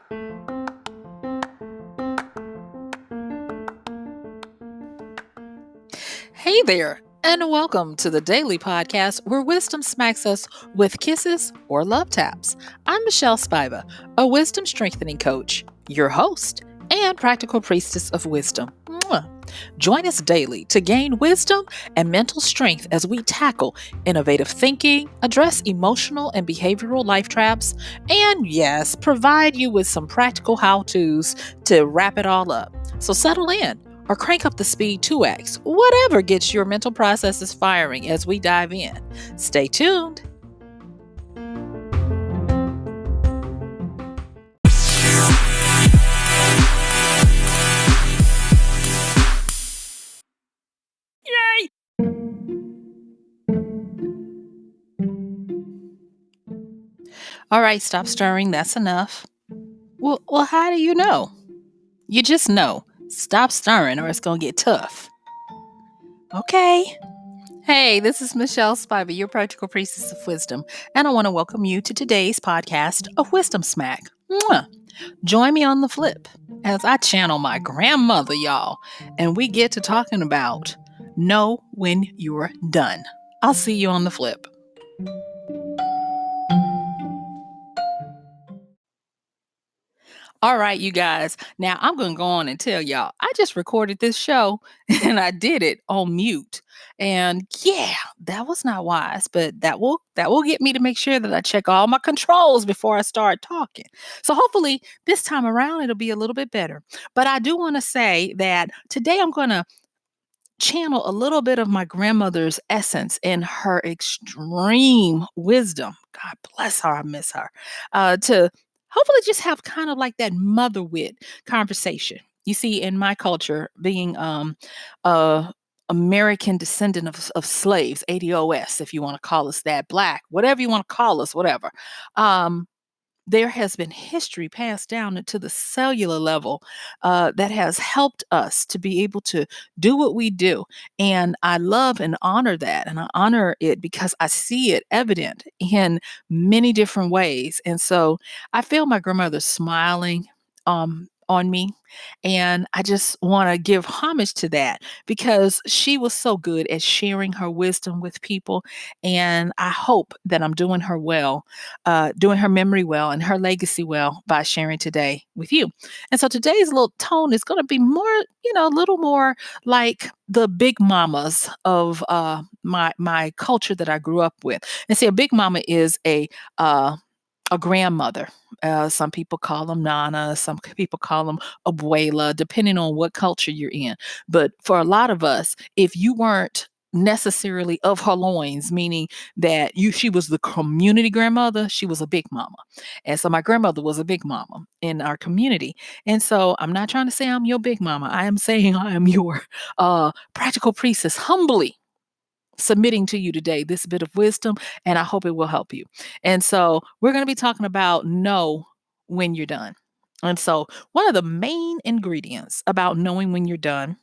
Hey there, and welcome to the daily podcast where wisdom smacks us with kisses or love taps. I'm MichelleSpiva, a wisdom strengthening coach, your host, and practical priestess of wisdom. Mwah. Join us daily to gain wisdom and mental strength as we tackle innovative thinking, address emotional and behavioral life traps, and yes, provide you with some practical how to's to wrap it all up. So settle in or crank up the speed 2x, whatever gets your mental processes firing as we dive in. Stay tuned. Yay! All right, stop stirring. That's enough. Well, how do you know? You just know. Stop stirring or it's going to get tough. Okay. Hey, this is Michelle Spiva, your practical priestess of wisdom, and I want to welcome you to today's podcast of Wisdom Smack. Mwah. Join me on the flip as I channel my grandmother, y'all, and we get to talking about know when you're done. I'll see you on the flip. All right, you guys. Now I'm going to go on and tell y'all, I just recorded this show and I did it on mute. And yeah, that was not wise, but that will get me to make sure that I check all my controls before I start talking. So hopefully this time around it'll be a little bit better. But I do want to say that today I'm going to channel a little bit of my grandmother's essence and her extreme wisdom. God bless her. I miss her. To hopefully just have kind of like that mother wit conversation. You see, in my culture, being a American descendant of slaves, ADOS, if you want to call us that, black, whatever you want to call us, whatever. Um, there has been history passed down into the cellular level that has helped us to be able to do what we do. And I love and honor that. And I honor it because I see it evident in many different ways. And so I feel my grandmother smiling on me. And I just want to give homage to that because she was so good at sharing her wisdom with people. And I hope that I'm doing her well, doing her memory well and her legacy well by sharing today with you. And so today's little tone is going to be more, a little more like the big mamas of my culture that I grew up with. And see, a big mama is a grandmother. Some people call them Nana, some people call them Abuela, depending on what culture you're in. But for a lot of us, if you weren't necessarily of her loins, meaning that she was the community grandmother, she was a big mama. And so my grandmother was a big mama in our community. And so I'm not trying to say I'm your big mama. I am saying I am your practical priestess, humbly submitting to you today this bit of wisdom, and I hope it will help you. And so we're going to be talking about know when you're done. And so one of the main ingredients about knowing when you're done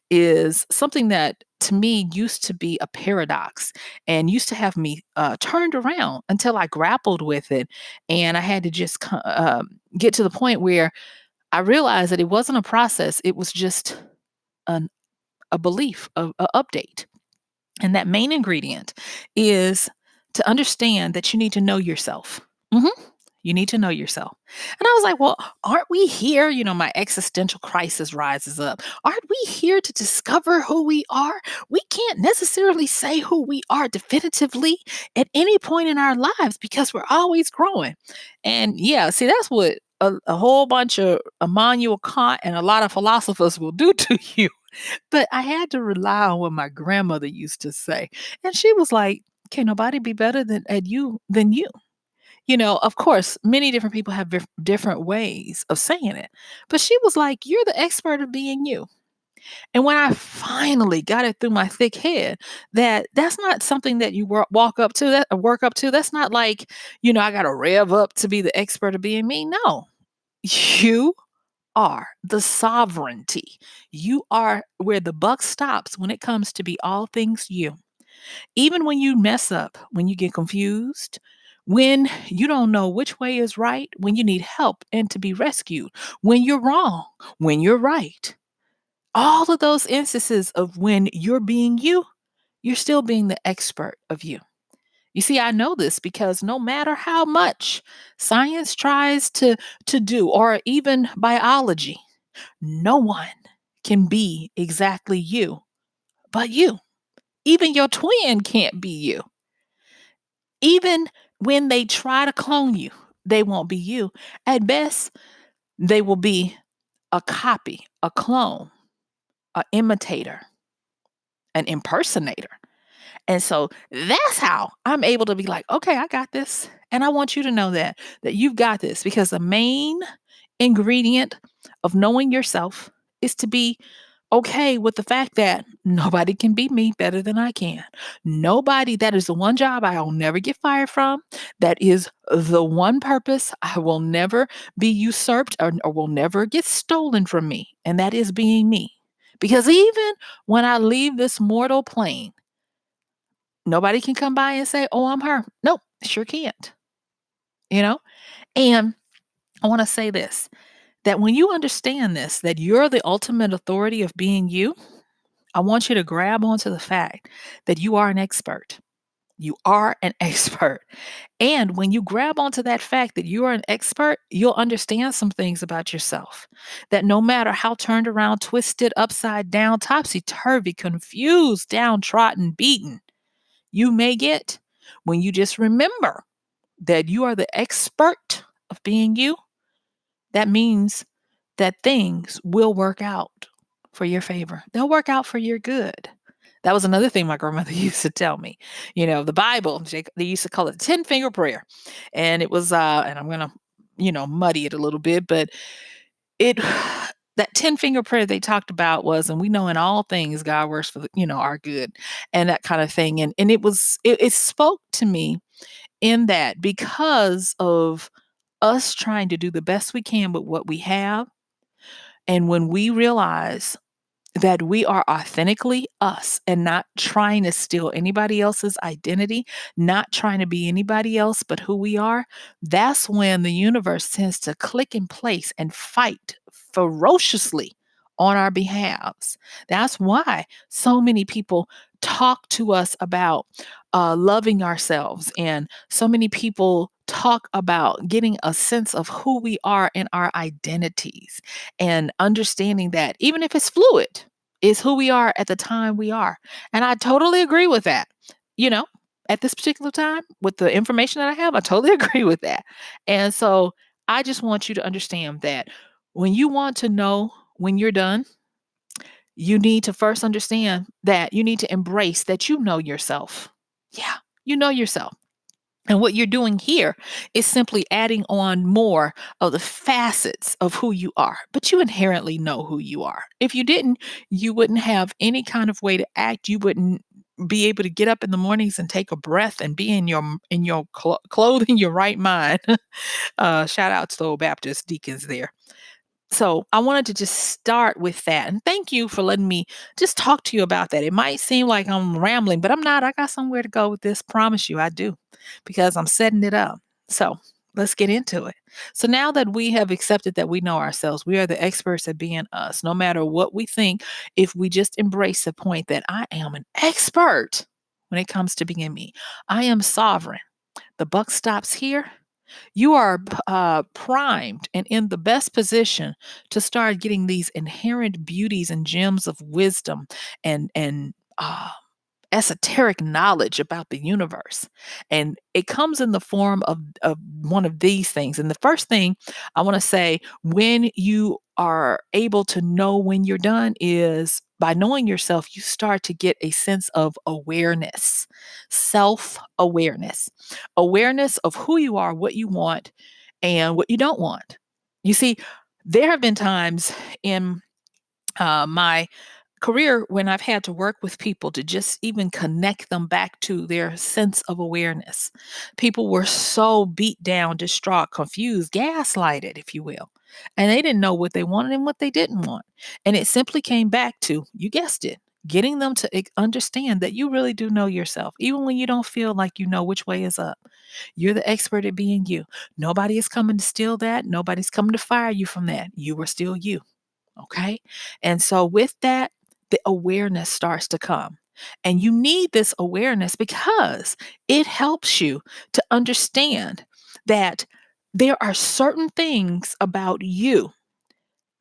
is something that to me used to be a paradox and used to have me turned around until I grappled with it. And I had to just get to the point where I realized that it wasn't a process, it was just an, a belief, a update. And that main ingredient is to understand that you need to know yourself. Mhm. You need to know yourself. And I was like, well, aren't we here? My existential crisis rises up. Aren't we here to discover who we are? We can't necessarily say who we are definitively at any point in our lives because we're always growing. And yeah, see, that's what a whole bunch of Immanuel Kant and a lot of philosophers will do to you. But I had to rely on what my grandmother used to say. And she was like, "Can't nobody be better than you." Of course, many different people have different ways of saying it. But she was like, "You're the expert of being you." And when I finally got it through my thick head that that's not something that you walk up to, that or work up to. That's not like, I got to rev up to be the expert of being me. No, you are the sovereignty. You are where the buck stops when it comes to be all things you. Even when you mess up, when you get confused, when you don't know which way is right, when you need help and to be rescued, when you're wrong, when you're right. All of those instances of when you're being you, you're still being the expert of you. You see, I know this because no matter how much science tries to do, or even biology, no one can be exactly you but you. Even your twin can't be you. Even when they try to clone you, they won't be you. At best, they will be a copy, a clone, an imitator, an impersonator. And so that's how I'm able to be like, okay, I got this. And I want you to know that you've got this, because the main ingredient of knowing yourself is to be okay with the fact that nobody can beat me better than I can. Nobody, that is the one job I'll never get fired from. That is the one purpose I will never be usurped, or will never get stolen from me. And that is being me. Because even when I leave this mortal plane, nobody can come by and say, "Oh, I'm her." Nope, sure can't. You know? And I want to say this, that when you understand this, that you're the ultimate authority of being you, I want you to grab onto the fact that you are an expert. You are an expert. And when you grab onto that fact that you are an expert, you'll understand some things about yourself. That no matter how turned around, twisted, upside down, topsy turvy, confused, downtrodden, beaten you may get, when you just remember that you are the expert of being you, that means that things will work out for your favor. They'll work out for your good. That was another thing my grandmother used to tell me. The Bible, they used to call it 10-finger prayer. And it was, and I'm going to, muddy it a little bit, but it, that 10-finger prayer they talked about was, and we know in all things God works for, our good, and that kind of thing. And it spoke to me in that, because of us trying to do the best we can with what we have. And when we realize that we are authentically us and not trying to steal anybody else's identity, not trying to be anybody else but who we are, that's when the universe tends to click in place and fight ferociously on our behalves. That's why so many people talk to us about loving ourselves, and so many people talk about getting a sense of who we are in our identities, and understanding that even if it's fluid, is who we are at the time we are. And I totally agree with that. You know, at this particular time, with the information that I have, I totally agree with that. And so I just want you to understand that when you want to know when you're done, you need to first understand that you need to embrace that you know yourself. Yeah, you know yourself. And what you're doing here is simply adding on more of the facets of who you are. But you inherently know who you are. If you didn't, you wouldn't have any kind of way to act. You wouldn't be able to get up in the mornings and take a breath and be in your clothing your right mind. Shout out to the old Baptist deacons there. So I wanted to just start with that. And thank you for letting me just talk to you about that. It might seem like I'm rambling, but I'm not. I got somewhere to go with this. Promise you, I do, because I'm setting it up. So let's get into it. So now that we have accepted that we know ourselves, we are the experts at being us, no matter what we think, if we just embrace the point that I am an expert when it comes to being me, I am sovereign. The buck stops here. You are primed and in the best position to start getting these inherent beauties and gems of wisdom and esoteric knowledge about the universe. And it comes in the form of one of these things. And the first thing I want to say, when you are able to know when you're done, is by knowing yourself, you start to get a sense of awareness, self awareness, awareness of who you are, what you want, and what you don't want. You see, there have been times in my career when I've had to work with people to just even connect them back to their sense of awareness. People were so beat down, distraught, confused, gaslighted, if you will. And they didn't know what they wanted and what they didn't want. And it simply came back to, you guessed it, getting them to understand that you really do know yourself, even when you don't feel like you know which way is up. You're the expert at being you. Nobody is coming to steal that. Nobody's coming to fire you from that. You are still you. Okay. And so, with that, the awareness starts to come. And you need this awareness because it helps you to understand that there are certain things about you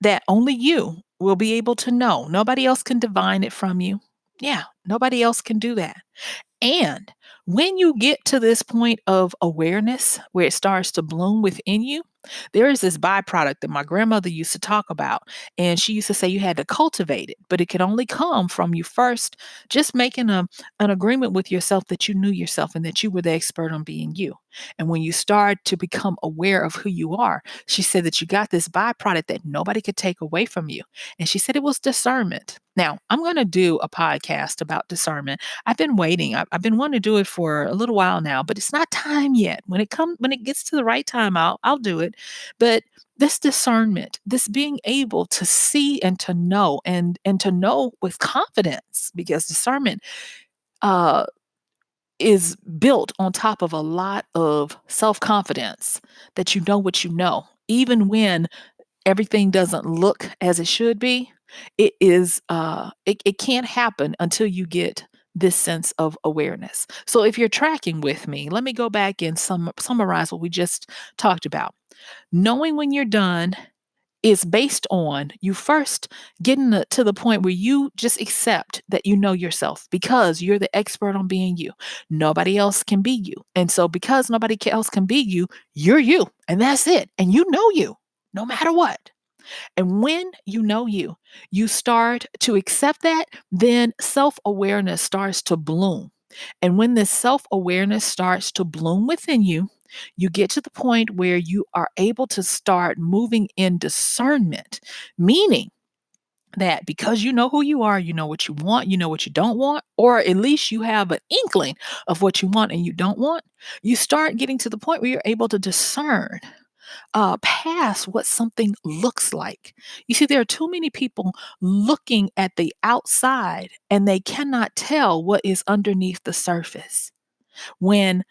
that only you will be able to know. Nobody else can divine it from you. Yeah, nobody else can do that. And when you get to this point of awareness where it starts to bloom within you, there is this byproduct that my grandmother used to talk about. And she used to say you had to cultivate it, but it could only come from you first just making an agreement with yourself that you knew yourself and that you were the expert on being you. And when you start to become aware of who you are, she said that you got this byproduct that nobody could take away from you. And she said it was discernment. Now, I'm going to do a podcast about discernment. I've been waiting. I've been wanting to do it for a little while now, but it's not time yet. When it gets to the right time, I'll do it. But this discernment, this being able to see and to know and to know with confidence, because discernment uh, is built on top of a lot of self confidence that you know what you know, even when everything doesn't look as it should be. It can't happen until you get this sense of awareness. So if you're tracking with me, let me go back and summarize what we just talked about. Knowing when you're done is based on you first getting to the point where you just accept that you know yourself because you're the expert on being you. Nobody else can be you. And so because else can be you, you're you. And that's it. And you know you no matter what. And when you know you, you start to accept that, then self awareness starts to bloom. And when this self awareness starts to bloom within you, you get to the point where you are able to start moving in discernment, meaning that because you know who you are, you know what you want, you know what you don't want, or at least you have an inkling of what you want and you don't want, you start getting to the point where you're able to discern past what something looks like. You see, there are too many people looking at the outside and they cannot tell what is underneath the surface. When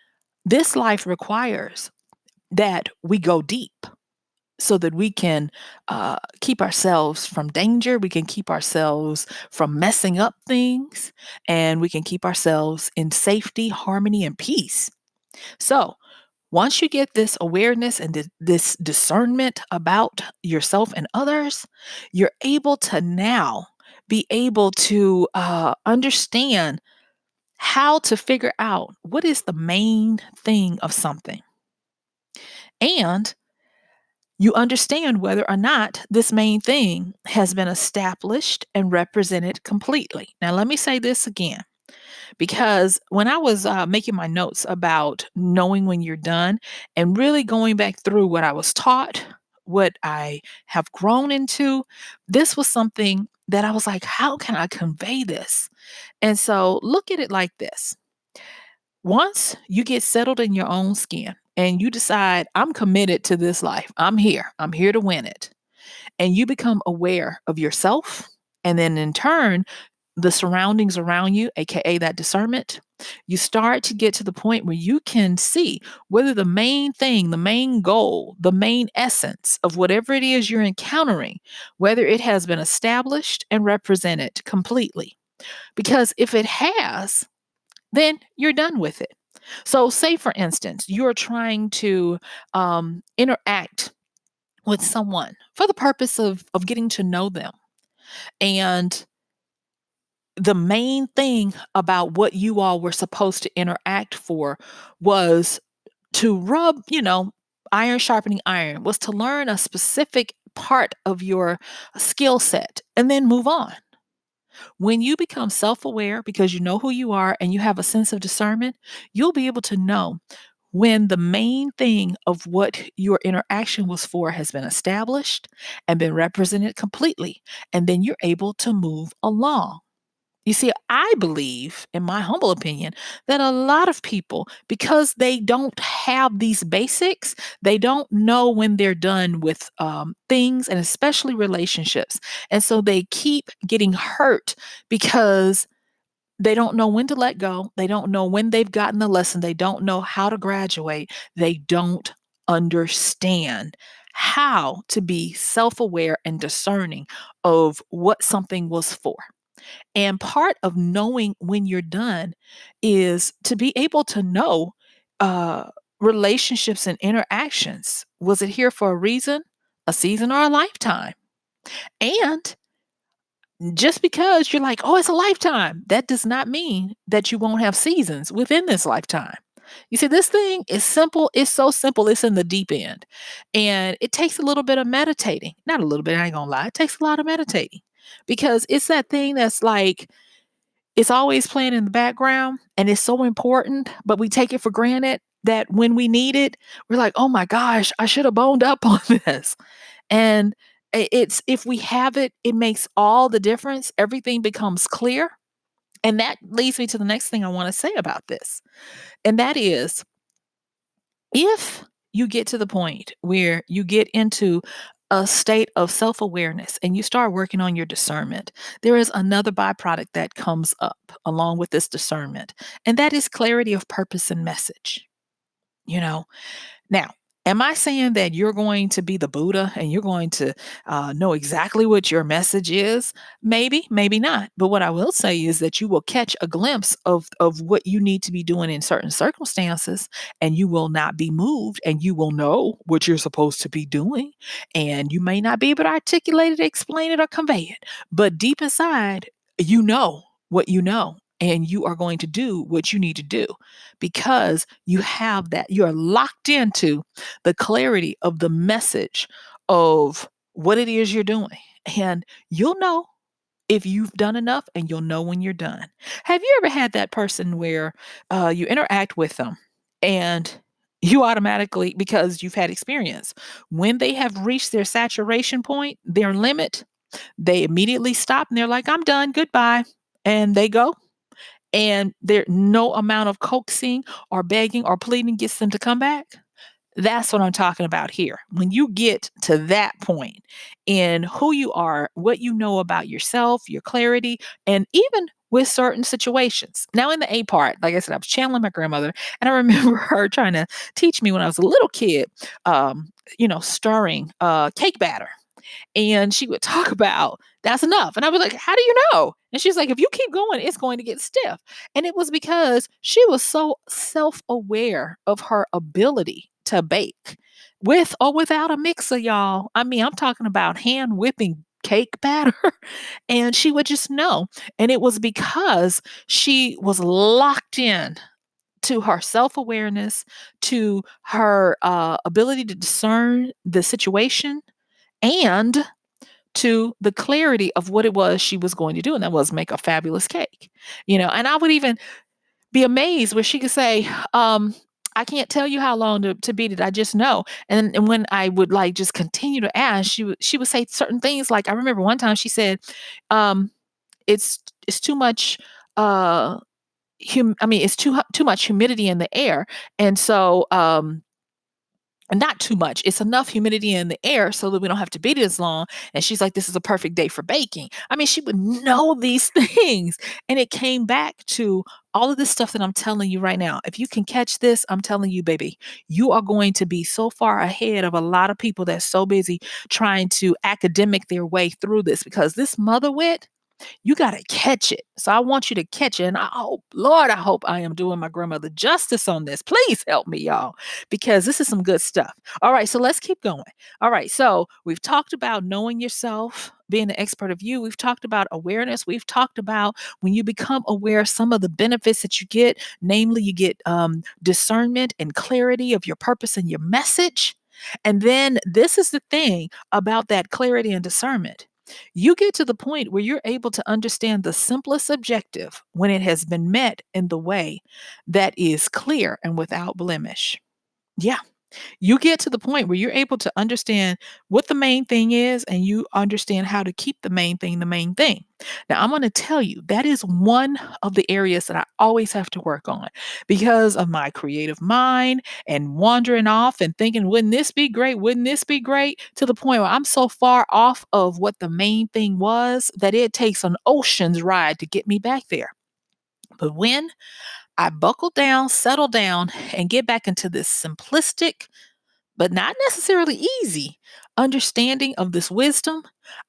this life requires that we go deep so that we can keep ourselves from danger, we can keep ourselves from messing up things, and we can keep ourselves in safety, harmony, and peace. So, once you get this awareness and this discernment about yourself and others, you're able to now be able to understand how to figure out what is the main thing of something. And you understand whether or not this main thing has been established and represented completely. Now, let me say this again. Because when I was making my notes about knowing when you're done and really going back through what I was taught, what I have grown into, this was something that I was like, how can I convey this? And so look at it like this. Once you get settled in your own skin and you decide, I'm committed to this life, I'm here to win it, and you become aware of yourself, and then in turn, the surroundings around you, AKA that discernment, you start to get to the point where you can see whether the main thing, the main goal, the main essence of whatever it is you're encountering, whether it has been established and represented completely. Because if it has, then you're done with it. So, say for instance, you're trying to interact with someone for the purpose of getting to know them. And the main thing about what you all were supposed to interact for was to rub, iron sharpening iron, was to learn a specific part of your skill set and then move on. When you become self aware because you know who you are and you have a sense of discernment, you'll be able to know when the main thing of what your interaction was for has been established and been represented completely. And then you're able to move along. You see, I believe, in my humble opinion, that a lot of people, because they don't have these basics, they don't know when they're done with things and especially relationships. And so they keep getting hurt because they don't know when to let go. They don't know when they've gotten the lesson. They don't know how to graduate. They don't understand how to be self aware and discerning of what something was for. And part of knowing when you're done is to be able to know uh, relationships and interactions. Was it here for a reason, a season, or a lifetime? And just because you're like, oh, it's a lifetime, that does not mean that you won't have seasons within this lifetime. You see, this thing is simple. It's so simple. It's in the deep end. And it takes a little bit of meditating. Not a little bit, I ain't gonna lie. It takes a lot of meditating because it's that thing that's like, it's always playing in the background and it's so important, but we take it for granted that when we need it, we're like, oh my gosh, I should have boned up on this. And it's if we have it, it makes all the difference. Everything becomes clear. And that leads me to the next thing I want to say about this. And that is if you get to the point where you get into a state of self awareness and you start working on your discernment, there is another byproduct that comes up along with this discernment, and that is clarity of purpose and message. You know, now, am I saying that you're going to be the Buddha and you're going to know exactly what your message is? Maybe, maybe not. But what I will say is that you will catch a glimpse of what you need to be doing in certain circumstances, and you will not be moved, and you will know what you're supposed to be doing. And you may not be able to articulate it, explain it, or convey it. But deep inside, you know what you know. And you are going to do what you need to do because you have that, you're locked into the clarity of the message of what it is you're doing. And you'll know if you've done enough and you'll know when you're done. Have you ever had that person where you interact with them and you automatically, because you've had experience, when they have reached their saturation point, their limit, they immediately stop and they're like, I'm done, goodbye. And they go and there no amount of coaxing or begging or pleading gets them to come back. That's what I'm talking about here. When you get to that point in who you are, what you know about yourself, your clarity, and even with certain situations. Now, in the A part, like I said, I was channeling my grandmother, and I remember her trying to teach me when I was a little kid, stirring cake batter. And she would talk about, "That's enough." And I was like, "How do you know?" And she's like, "If you keep going, it's going to get stiff." And it was because she was so self-aware of her ability to bake with or without a mixer, y'all. I mean, I'm talking about hand whipping cake batter. And she would just know. And it was because she was locked in to her self-awareness, to her ability to discern the situation, and to the clarity of what it was she was going to do, and that was make a fabulous cake. And I would even be amazed where she could say, I can't tell you how long to beat it. I just know. And when I would like just continue to ask, she would say certain things. Like I remember one time she said, um, it's too much it's too much humidity in the air. And so and not too much. It's enough humidity in the air so that we don't have to beat it as long. And she's like, this is a perfect day for baking. I mean, she would know these things. And it came back to all of this stuff that I'm telling you right now. If you can catch this, I'm telling you, baby, you are going to be so far ahead of a lot of people that's so busy trying to academic their way through this because this mother wit, you got to catch it. So I want you to catch it. And I hope, Lord, I hope I am doing my grandmother justice on this. Please help me, y'all, because this is some good stuff. All right. So let's keep going. All right. So we've talked about knowing yourself, being the expert of you. We've talked about awareness. We've talked about when you become aware, some of the benefits that you get, namely, you get discernment and clarity of your purpose and your message. And then this is the thing about that clarity and discernment. You get to the point where you're able to understand the simplest objective when it has been met in the way that is clear and without blemish. Yeah. You get to the point where you're able to understand what the main thing is and you understand how to keep the main thing the main thing. Now, I'm going to tell you that is one of the areas that I always have to work on because of my creative mind and wandering off and thinking, wouldn't this be great? Wouldn't this be great? To the point where I'm so far off of what the main thing was that it takes an ocean's ride to get me back there. But when I buckle down, settle down, and get back into this simplistic, but not necessarily easy understanding of this wisdom,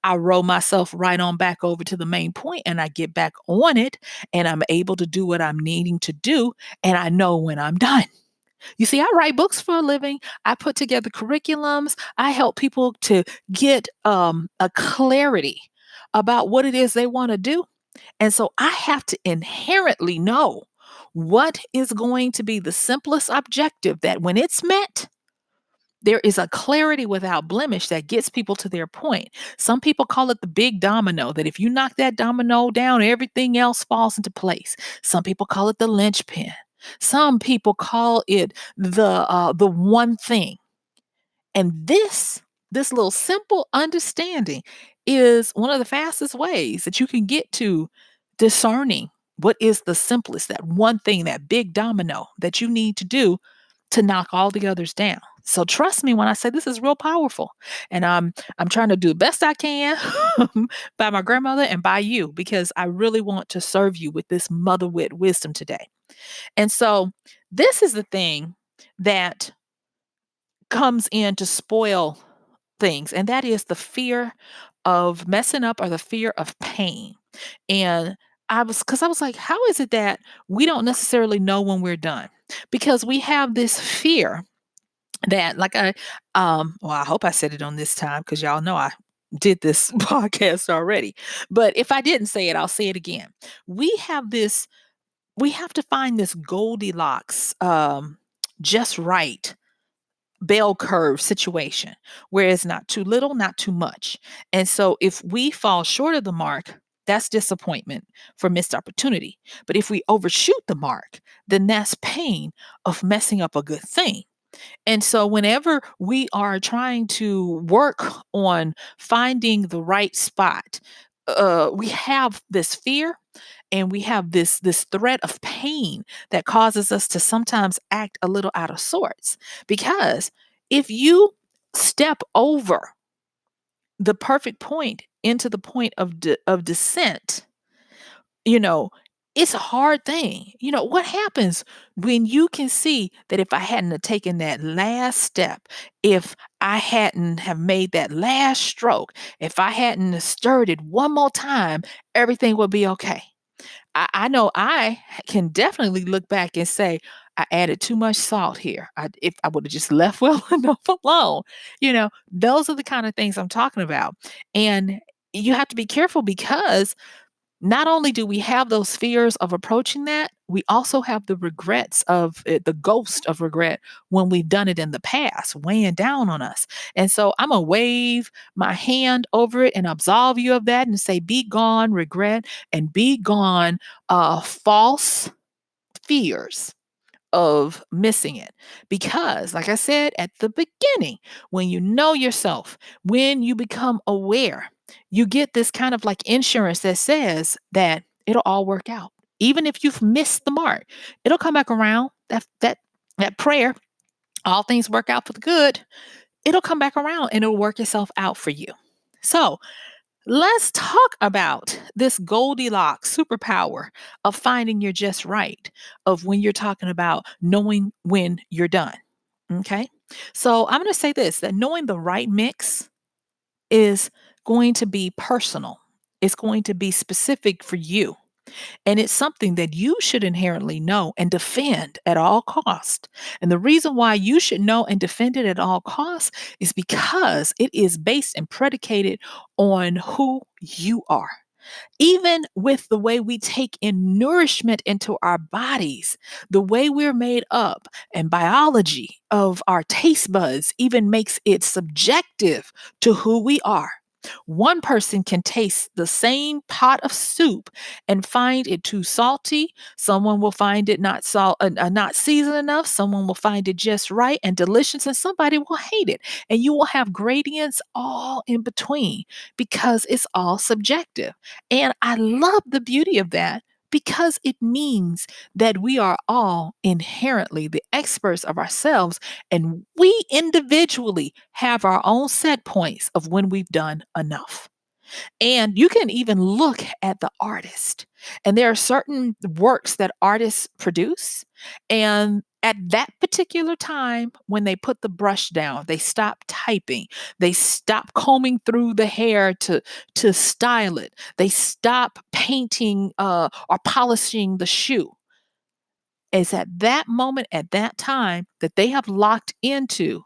I roll myself right on back over to the main point and I get back on it and I'm able to do what I'm needing to do. And I know when I'm done. You see, I write books for a living. I put together curriculums. I help people to get a clarity about what it is they want to do. And so I have to inherently know what is going to be the simplest objective that when it's met, there is a clarity without blemish that gets people to their point. Some people call it the big domino, that if you knock that domino down, everything else falls into place. Some people call it the linchpin. Some people call it the one thing. And this little simple understanding is one of the fastest ways that you can get to discerning what is the simplest, that one thing, that big domino that you need to do to knock all the others down. So trust me when I say this is real powerful. And I'm trying to do the best I can by my grandmother and by you because I really want to serve you with this mother wit wisdom today. And so this is the thing that comes in to spoil things, and that is the fear of messing up or the fear of pain. And I was like, how is it that we don't necessarily know when we're done? Because we have this fear that, like well, I hope I said it on this time because y'all know I did this podcast already. But if I didn't say it, I'll say it again. We have this, we have to find this Goldilocks, just right bell curve situation where it's not too little, not too much. And so if we fall short of the mark, that's disappointment for missed opportunity. But if we overshoot the mark, then that's pain of messing up a good thing. And so whenever we are trying to work on finding the right spot, we have this fear and we have this threat of pain that causes us to sometimes act a little out of sorts. Because if you step over the perfect point into the point of of descent, you know, it's a hard thing. What happens when you can see that if I hadn't have taken that last step, if I hadn't have made that last stroke, if I hadn't have stirred it one more time, everything would be okay. I know I can definitely look back and say, I added too much salt here. If I would have just left well enough alone, those are the kind of things I'm talking about. And you have to be careful because not only do we have those fears of approaching that, we also have the regrets of it, the ghost of regret when we've done it in the past, weighing down on us. And so I'm going to wave my hand over it and absolve you of that and say, be gone, regret, and be gone, false fears of missing it. Because, like I said at the beginning, when you know yourself, when you become aware, you get this kind of like insurance that says that it'll all work out. Even if you've missed the mark, it'll come back around. That prayer, all things work out for the good, it'll come back around and it'll work itself out for you. So let's talk about this Goldilocks superpower of finding your just right, of when you're talking about knowing when you're done. Okay. So I'm going to say this, that knowing the right mix is going to be personal, it's going to be specific for you. And it's something that you should inherently know and defend at all cost. And the reason why you should know and defend it at all costs is because it is based and predicated on who you are. Even with the way we take in nourishment into our bodies, the way we're made up, and biology of our taste buds even makes it subjective to who we are. One person can taste the same pot of soup and find it too salty. Someone will find it not seasoned enough. Someone will find it just right and delicious, and somebody will hate it. And you will have gradients all in between because it's all subjective. And I love the beauty of that because it means that we are all inherently the experts of ourselves, and we individually have our own set points of when we've done enough. And you can even look at the artist. And there are certain works that artists produce. And at that particular time, when they put the brush down, they stop typing, they stop combing through the hair to style it, they stop painting or polishing the shoe. It's at that moment, at that time, that they have locked into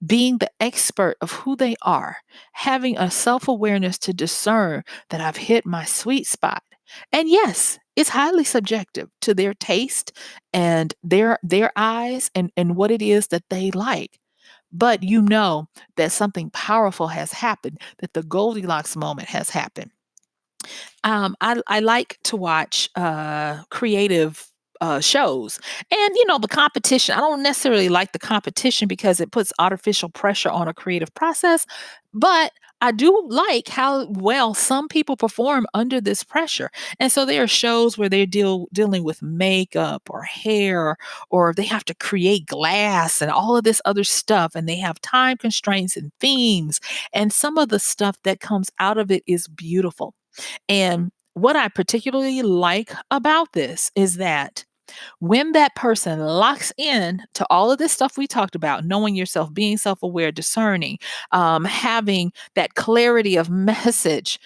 being the expert of who they are, having a self awareness to discern that I've hit my sweet spot. And yes, it's highly subjective to their taste and their eyes and what it is that they like. But you know that something powerful has happened, that the Goldilocks moment has happened. I like to watch creative shows, and the competition. I don't necessarily like the competition because it puts artificial pressure on a creative process, but I do like how well some people perform under this pressure. And so there are shows where they're dealing with makeup or hair, or they have to create glass and all of this other stuff, and they have time constraints and themes, and some of the stuff that comes out of it is beautiful. And what I particularly like about this is that when that person locks in to all of this stuff we talked about, knowing yourself, being self-aware, discerning, having that clarity of message,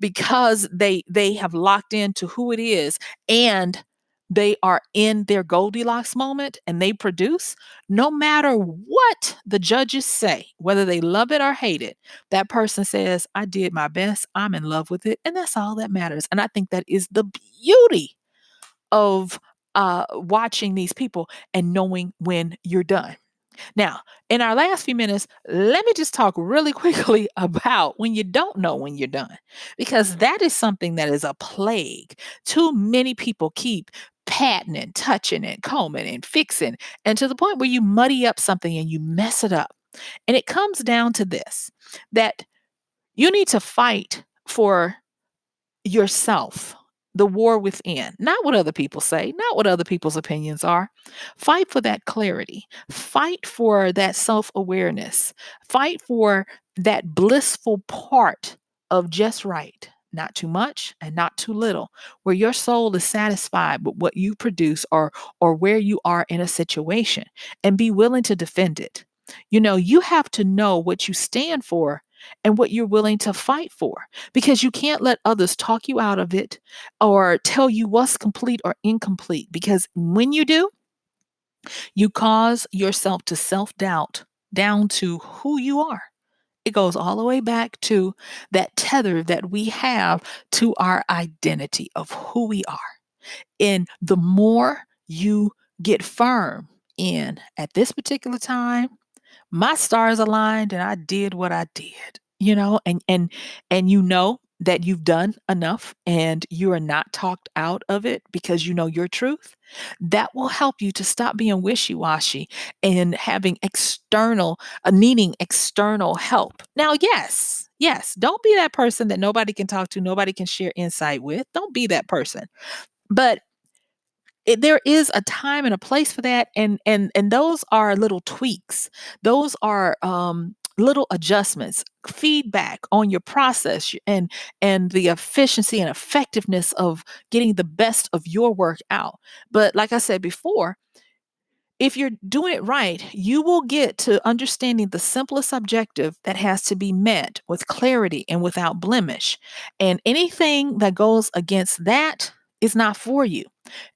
because they have locked into who it is, and they are in their Goldilocks moment and they produce, no matter what the judges say, whether they love it or hate it, that person says, I did my best, I'm in love with it, and that's all that matters. And I think that is the beauty of watching these people and knowing when you're done. Now, in our last few minutes, let me just talk really quickly about when you don't know when you're done, because that is something that is a plague. Too many people keep patting and touching and combing and fixing, and to the point where you muddy up something and you mess it up. And it comes down to this, that you need to fight for yourself, the war within, not what other people say, not what other people's opinions are. Fight for that clarity, fight for that self awareness, fight for that blissful part of just right. Not too much and not too little, where your soul is satisfied with what you produce, or where you are in a situation, and be willing to defend it. You have to know what you stand for and what you're willing to fight for, because you can't let others talk you out of it or tell you what's complete or incomplete. Because when you do, you cause yourself to self doubt down to who you are. It goes all the way back to that tether that we have to our identity of who we are. And the more you get firm in at this particular time, my stars aligned and I did what I did, and you know that you've done enough and you are not talked out of it because you know your truth. That will help you to stop being wishy-washy and having needing external help. Now, yes, don't be that person that nobody can talk to, nobody can share insight with. Don't be that person. But there is a time and a place for that, and those are little tweaks. Those are little adjustments, feedback on your process, and the efficiency and effectiveness of getting the best of your work out. But like I said before, if you're doing it right, you will get to understanding the simplest objective that has to be met with clarity and without blemish. And anything that goes against that is not for you.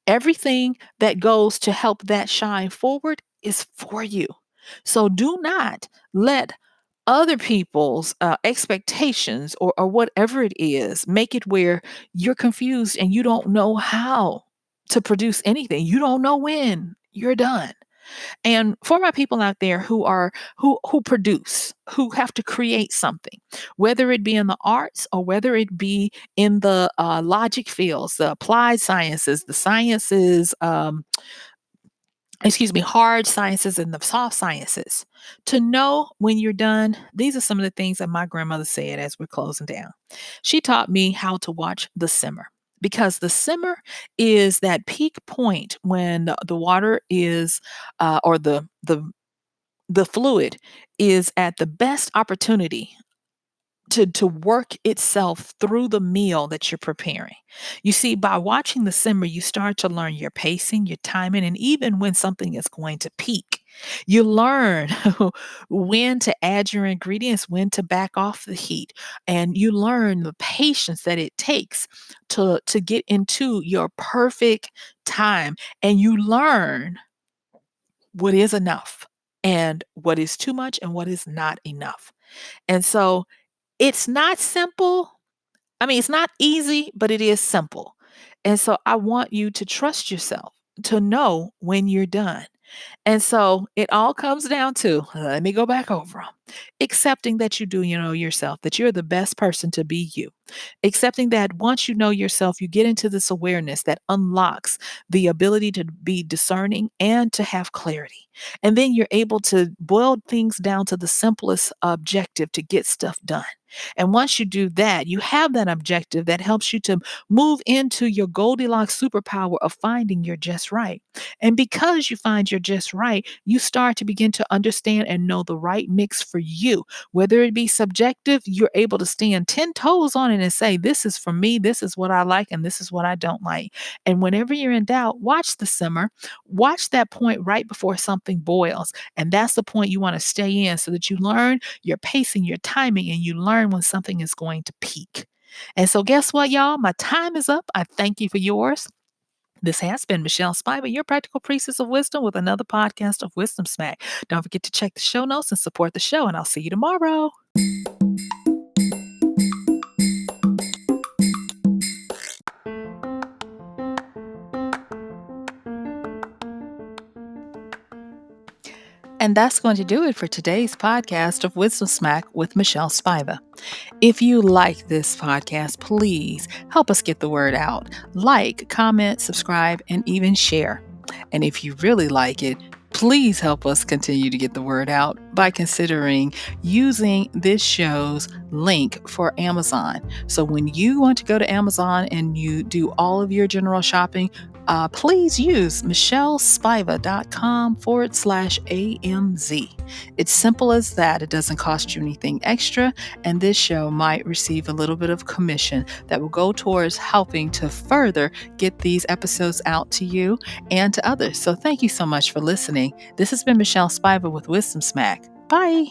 Everything that goes to help that shine forward is for you. So do not let other people's expectations, or whatever it is, make it where you're confused and you don't know how to produce anything. You don't know when you're done. And for my people out there who produce, who have to create something, whether it be in the arts or whether it be in the logic fields, the applied sciences, the sciences, hard sciences and the soft sciences. To know when you're done, these are some of the things that my grandmother said as we're closing down. She taught me how to watch the simmer, because the simmer is that peak point when the water is, or the fluid is at the best opportunity to work itself through the meal that you're preparing. You see, by watching the simmer, you start to learn your pacing, your timing, and even when something is going to peak. You learn when to add your ingredients, when to back off the heat, and you learn the patience that it takes to get into your perfect time, and you learn what is enough and what is too much and what is not enough. And so it's not simple. I mean, it's not easy, but it is simple. And so I want you to trust yourself to know when you're done. And so it all comes down to, let me go back over 'em. Accepting that you do, yourself, that you're the best person to be you. Accepting that once you know yourself, you get into this awareness that unlocks the ability to be discerning and to have clarity. And then you're able to boil things down to the simplest objective to get stuff done. And once you do that, you have that objective that helps you to move into your Goldilocks superpower of finding your just right. And because you find your just right, you start to begin to understand and know the right mix for you. Whether it be subjective, you're able to stand 10 toes on it and say, this is for me, this is what I like, and this is what I don't like. And whenever you're in doubt, watch the simmer, watch that point right before something boils. And that's the point you want to stay in so that you learn your pacing, your timing, and you learn when something is going to peak. And so, guess what, y'all? My time is up. I thank you for yours. This has been MichelleSpiva, your practical priestess of wisdom, with another podcast of Wisdom Smack. Don't forget to check the show notes and support the show, and I'll see you tomorrow. And that's going to do it for today's podcast of Wisdom Smack with MichelleSpiva. If you like this podcast, please help us get the word out. Like, comment, subscribe, and even share. And if you really like it, please help us continue to get the word out by considering using this show's link for Amazon. So when you want to go to Amazon and you do all of your general shopping, please use MichelleSpiva.com/AMZ. It's simple as that. It doesn't cost you anything extra, and this show might receive a little bit of commission that will go towards helping to further get these episodes out to you and to others. So thank you so much for listening. This has been MichelleSpiva with Wisdom Smack. Bye.